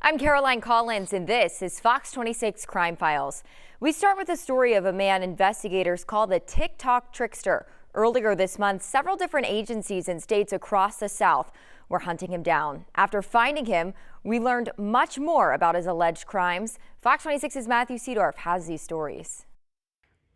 I'm Caroline Collins, and this is Fox 26 Crime Files. We start with a story of a man investigators call the TikTok Trickster. Earlier this month, several different agencies in states across the South were hunting him down. After finding him, we learned much more about his alleged crimes. Fox 26's Matthew Seedorf has these stories.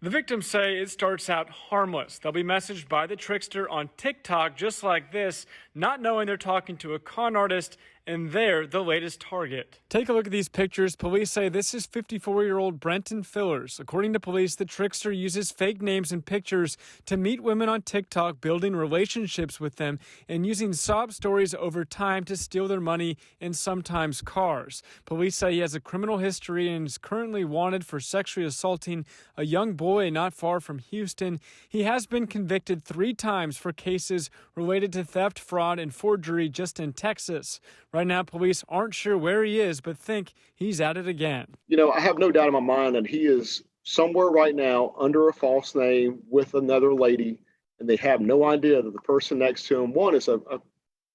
The victims say it starts out harmless. They'll be messaged by the trickster on TikTok just like this, not knowing they're talking to a con artist and they're the latest target. Take a look at these pictures. Police say this is 54-year-old Brenton Fillers. According to police, the trickster uses fake names and pictures to meet women on TikTok, building relationships with them and using sob stories over time to steal their money and sometimes cars. Police say he has a criminal history and is currently wanted for sexually assaulting a young boy not far from Houston. He has been convicted 3 times for cases related to theft, fraud, and forgery just in Texas. Right now, police aren't sure where he is, but think he's at it again. You know, I have no doubt in my mind that he is somewhere right now under a false name with another lady, and they have no idea that the person next to him, one, is a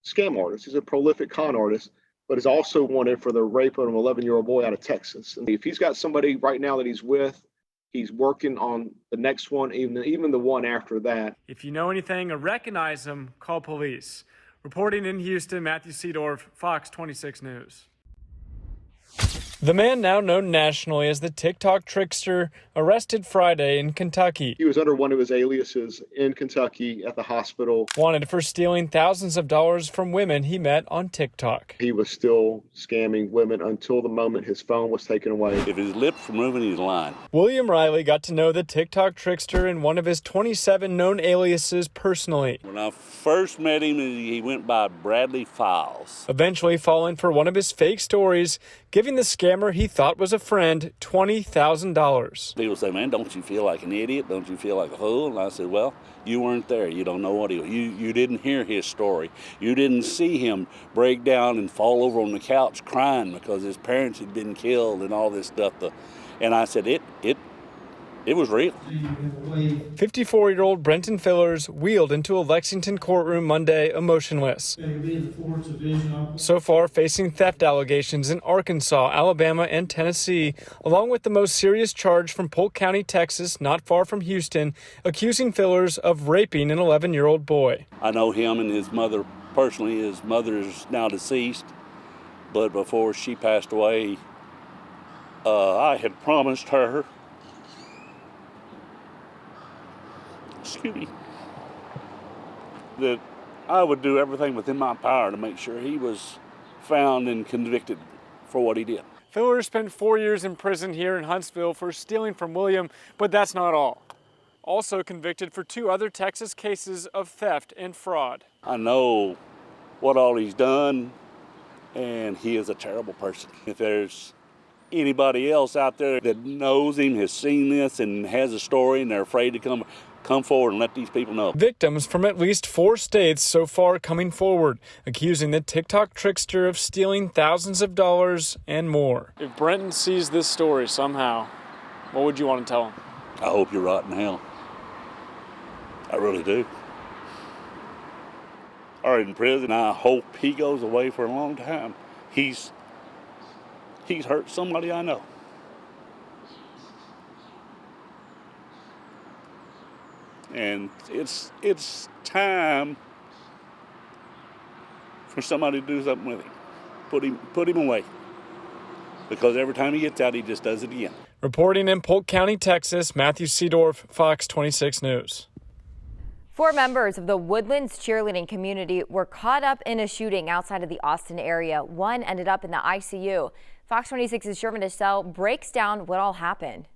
scam artist. He's a prolific con artist, but is also wanted for the rape of an 11-year-old boy out of Texas. And if he's got somebody right now that he's with, he's working on the next one, even the one after that. If you know anything or recognize him, call police. Reporting in Houston, Matthew Seedorf, Fox 26 News. The man now known nationally as the TikTok Trickster, arrested Friday in Kentucky. He was under one of his aliases in Kentucky at the hospital. Wanted for stealing thousands of dollars from women he met on TikTok. He was still scamming women until the moment his phone was taken away. If his lips were moving, he's lying. William Riley got to know the TikTok Trickster and one of his 27 known aliases personally. When I first met him, he went by Bradley Files. Eventually falling for one of his fake stories, giving the scammer he thought was a friend $20,000. People say, man, don't you feel like an idiot? Don't you feel like a fool? And I said, well, you weren't there. You don't know what you didn't hear his story. You didn't see him break down and fall over on the couch crying because his parents had been killed and all this stuff. And I said, it was real. 54-year-old Brenton Fillers wheeled into a Lexington courtroom Monday emotionless. So far facing theft allegations in Arkansas, Alabama, and Tennessee, along with the most serious charge from Polk County, Texas, not far from Houston, accusing Fillers of raping an 11-year-old boy. I know him and his mother personally. His mother is now deceased, but before she passed away, I had promised her that I would do everything within my power to make sure he was found and convicted for what he did. Fillers spent 4 years in prison here in Huntsville for stealing from William, but that's not all. Also convicted for 2 other Texas cases of theft and fraud. I know what all he's done, and he is a terrible person. If there's anybody else out there that knows him, has seen this, and has a story, and they're afraid to come forward and let these people know. Victims from at least 4 states so far coming forward, accusing the TikTok Trickster of stealing thousands of dollars and more. If Brenton sees this story somehow, what would you want to tell him? I hope you're rotting in hell. I really do. Or in prison, I hope he goes away for a long time. He's hurt somebody I know. And it's time for somebody to do something with him. Put him away. Because every time he gets out, he just does it again. Reporting in Polk County, Texas, Matthew Seedorf, Fox 26 News. 4 members of the Woodlands cheerleading community were caught up in a shooting outside of the Austin area. One ended up in the ICU. Fox 26's Sherman DeSalle breaks down what all happened.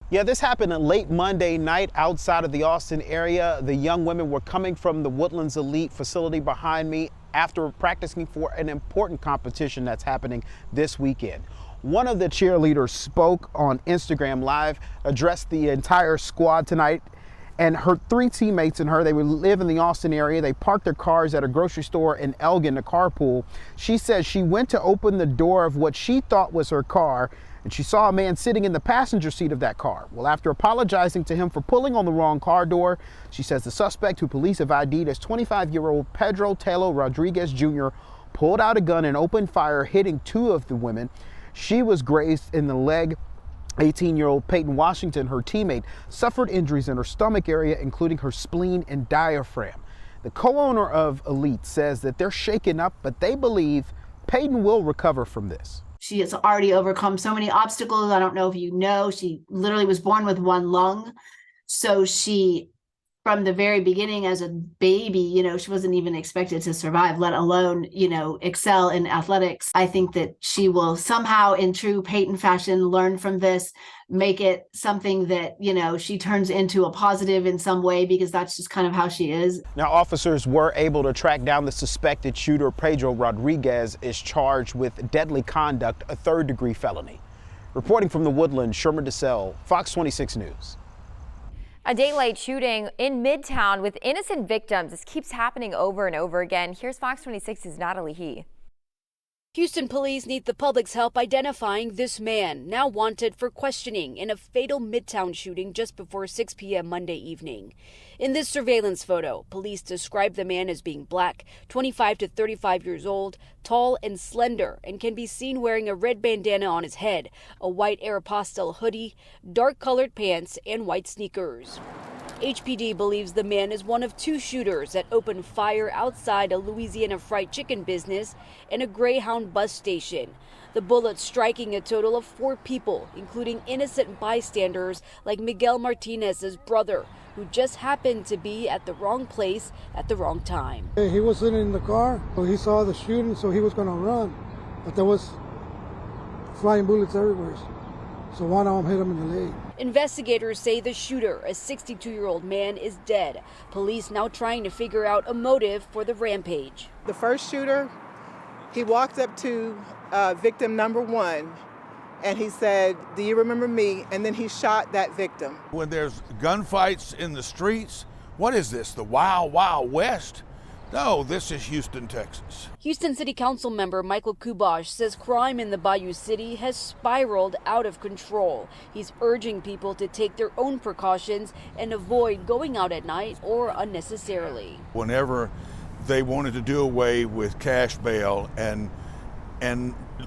Yeah, this happened late Monday night outside of the Austin area. The young women were coming from the Woodlands Elite facility behind me after practicing for an important competition that's happening this weekend. One of the cheerleaders spoke on Instagram Live, addressed the entire squad tonight, and her 3 teammates and her, they would live in the Austin area. They parked their cars at a grocery store in Elgin, the carpool. She says she went to open the door of what she thought was her car, and she saw a man sitting in the passenger seat of that car. Well, after apologizing to him for pulling on the wrong car door, she says the suspect, who police have ID'd as 25-year-old Pedro Telo Rodriguez Jr., pulled out a gun and opened fire, hitting two of the women. She was grazed in the leg. 18-year-old Peyton Washington, her teammate, suffered injuries in her stomach area, including her spleen and diaphragm. The co-owner of Elite says that they're shaken up, but they believe Peyton will recover from this. She has already overcome so many obstacles. I don't know if you know, she literally was born with one lung. So she, from the very beginning as a baby, she wasn't even expected to survive, let alone, excel in athletics. I think that she will somehow, in true Peyton fashion, learn from this, make it something that, she turns into a positive in some way, because that's just kind of how she is. Now, officers were able to track down the suspected shooter. Pedro Rodriguez is charged with deadly conduct, a third-degree felony. Reporting from the Woodlands, Sherman DeSalle, Fox 26 News. A daylight shooting in Midtown with innocent victims. This keeps happening over and over again. Here's Fox 26's Natalie He. Houston police need the public's help identifying this man, now wanted for questioning in a fatal Midtown shooting just before 6 p.m. Monday evening. In this surveillance photo, police describe the man as being black, 25 to 35 years old, tall and slender, and can be seen wearing a red bandana on his head, a white Aeropostale hoodie, dark-colored pants, and white sneakers. HPD believes the man is one of two shooters that opened fire outside a Louisiana fried chicken business and a Greyhound bus station. The bullets striking a total of 4 people, including innocent bystanders like Miguel Martinez's brother, who just happened to be at the wrong place at the wrong time. He was sitting in the car, so he saw the shooting, so he was going to run, but there was flying bullets everywhere. So one of them hit him in the leg. Investigators say the shooter, a 62-year-old man, is dead. Police now trying to figure out a motive for the rampage. The first shooter, he walked up to victim number 1 and he said, "Do you remember me?" And then he shot that victim. When there's gunfights in the streets, what is this, the Wild Wild West? No, this is Houston, Texas. Houston City Council member Michael Kubosh says crime in the Bayou City has spiraled out of control. He's urging people to take their own precautions and avoid going out at night or unnecessarily. Whenever they wanted to do away with cash bail and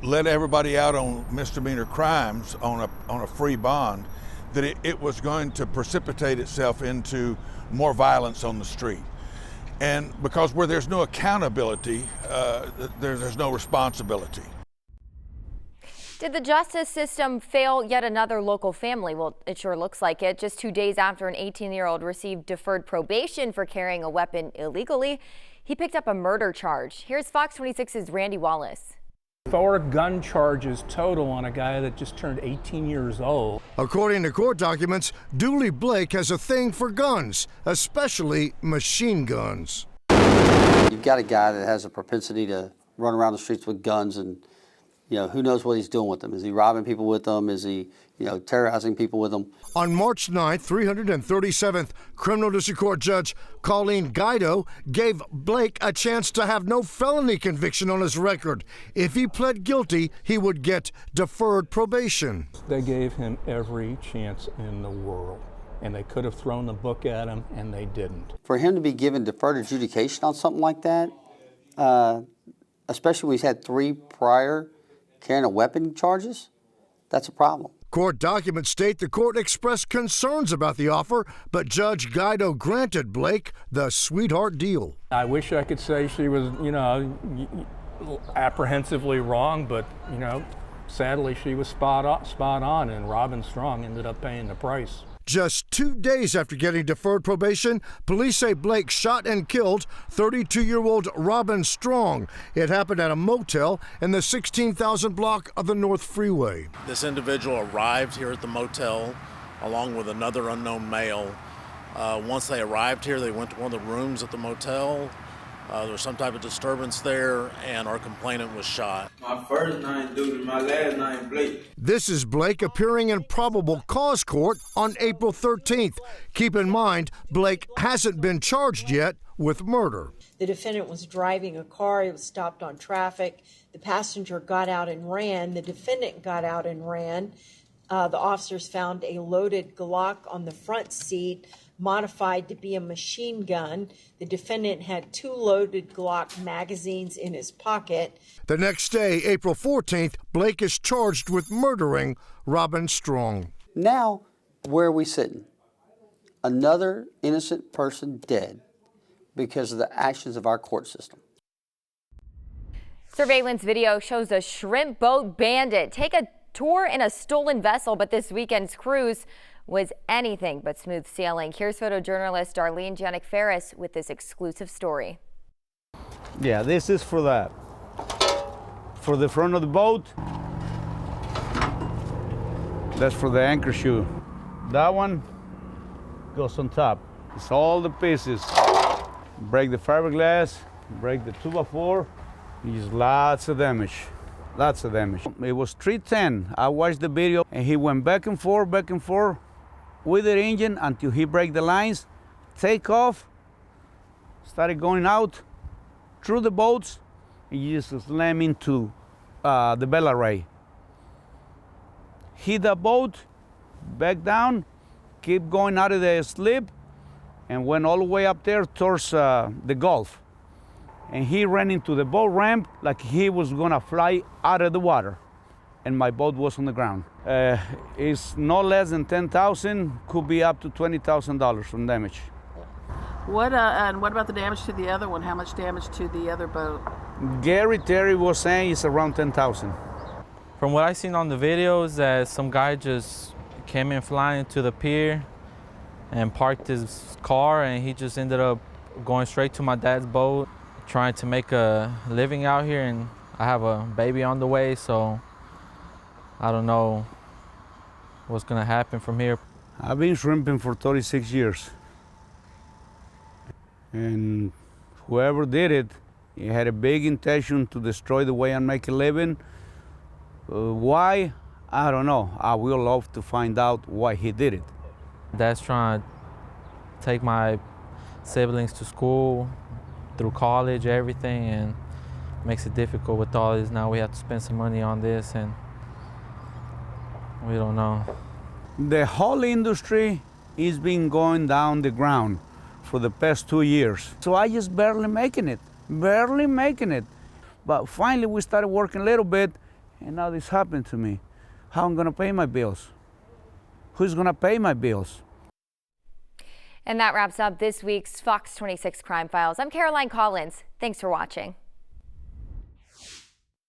let everybody out on misdemeanor crimes on a free bond, that it was going to precipitate itself into more violence on the street. And because where there's no accountability, there's no responsibility. Did the justice system fail yet another local family? Well, it sure looks like it. Just 2 days after an 18-year-old received deferred probation for carrying a weapon illegally, he picked up a murder charge. Here's Fox 26's Randy Wallace. 4 gun charges total on a guy that just turned 18 years old. According to court documents, Dooley Blake has a thing for guns, especially machine guns. You've got a guy that has a propensity to run around the streets with guns, and who knows what he's doing with them. Is he robbing people with them? Is he terrorizing people with them? On March 9th, 337th Criminal District Court Judge Colleen Guido gave Blake a chance to have no felony conviction on his record. If he pled guilty, he would get deferred probation. They gave him every chance in the world, and they could have thrown the book at him, and they didn't. For him to be given deferred adjudication on something like that, especially when he's had 3 prior carrying a weapon charges, that's a problem. Court documents state the court expressed concerns about the offer, but Judge Guido granted Blake the sweetheart deal. I wish I could say she was, apprehensively wrong, but, sadly she was spot on, and Robin Strong ended up paying the price. Just 2 days after getting deferred probation, police say Blake shot and killed 32-year-old Robin Strong. It happened at a motel in the 16,000 block of the North Freeway. This individual arrived here at the motel along with another unknown male. Once they arrived here, they went to one of the rooms at the motel. There was some type of disturbance there, and our complainant was shot. My first name Dooley, my last name Blake. This is Blake appearing in probable cause court on April 13th. Keep in mind, Blake hasn't been charged yet with murder. The defendant was driving a car. He was stopped on traffic. The passenger got out and ran. The defendant got out and ran. The officers found a loaded Glock on the front seat, modified to be a machine gun. The defendant had 2 loaded Glock magazines in his pocket. The next day, April 14th, Blake is charged with murdering Robin Strong. Now, where are we sitting? Another innocent person dead because of the actions of our court system. Surveillance video shows a shrimp boat bandit take a tour in a stolen vessel, but this weekend's cruise was anything but smooth sailing. Here's photojournalist Darlene Janik-Ferris with this exclusive story. Yeah, this is for the front of the boat. That's for the anchor shoe. That one goes on top. It's all the pieces. Break the fiberglass, break the 2x4. There's lots of damage. Lots of damage. It was 310. I watched the video and he went back and forth with the engine until he broke the lines, take off, started going out through the boats, and he just slammed into the Bella Ray. Hit the boat, back down, keep going out of the slip, and went all the way up there towards the Gulf. And he ran into the boat ramp like he was gonna fly out of the water, and my boat was on the ground. It's no less than $10,000, could be up to $20,000 from damage. And what about the damage to the other one? How much damage to the other boat? Gary Terry was saying it's around 10,000. From what I seen on the videos, that some guy just came in flying to the pier and parked his car, and he just ended up going straight to my dad's boat, trying to make a living out here, and I have a baby on the way, so I don't know what's gonna happen from here. I've been shrimping for 36 years. And whoever did it, he had a big intention to destroy the way I make a living. Why? I don't know. I will love to find out why he did it. Dad's trying to take my siblings to school, through college, everything, and makes it difficult with all this. Now we have to spend some money on this, and we don't know. The whole industry is been going down the ground for the past 2 years. So I just barely making it. But finally we started working a little bit, and now this happened to me. How am I gonna pay my bills? Who's gonna pay my bills? And that wraps up this week's Fox 26 Crime Files. I'm Caroline Collins. Thanks for watching.